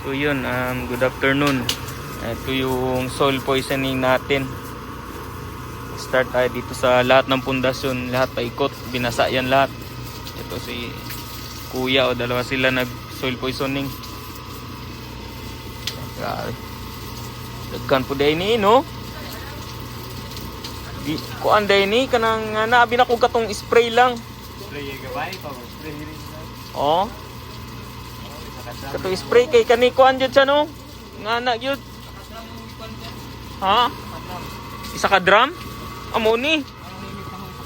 So yun, good afternoon. Ito yung soil poisoning natin. Start tayo dito sa lahat ng pundasyon, lahat paikot, binasa yan lahat. Ito si kuya o dalawa sila nag soil poisoning. Grabe. Dagkan po day ni no. Di ko anday ni kanang naabi na ko katong spray lang. Spray gabay pa spray rin. Oh. Kato spray kay kani kuan jud siya no. Ngana gyud. Ha? Isa ka drum? Amo ni.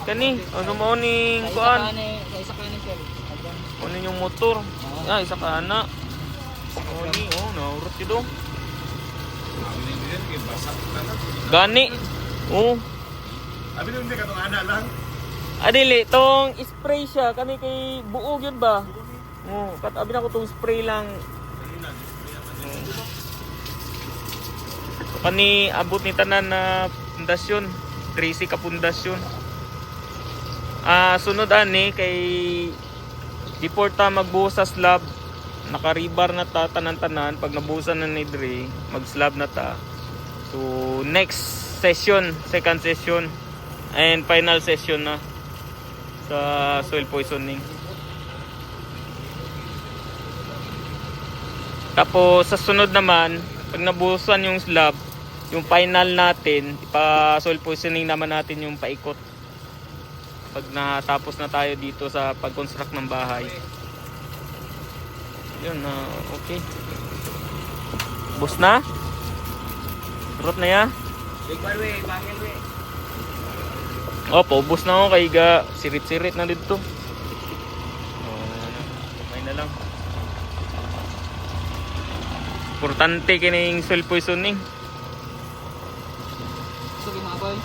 Kani, ano mo ni kuan? Isa ka ni sir. Ano yung motor? Ah, isa ka ana. Amo ni, oh, naurot gyud. Gani. Oh. Abi nung hindi ka tong ana lang. Adili, tong spray siya kani kay buog yun ba? Oh, katabi na ko tong spray lang. So, kani abot ni tanan na pundasyon, 13 ka pundasyon. Sunod ani kay before ta magbuhos sa slab, naka-rebar na ta tanan-tanan. Pag nabuhusan na ni Dre, mag-slab na ta. So next session, second session and final session na sa soil poisoning. Tapos sa sunod naman, pag nabuhusan yung slab, yung final natin, ipa-soil poisoning naman natin yung paikot. Pag natapos na tayo dito sa pag-construct ng bahay. Yun, okay. Bus na? Rot na ya? Opo, bus na ako kay ga sirit-sirit na dito. May na lang. Importante kining soil poisoning. So, mga boy.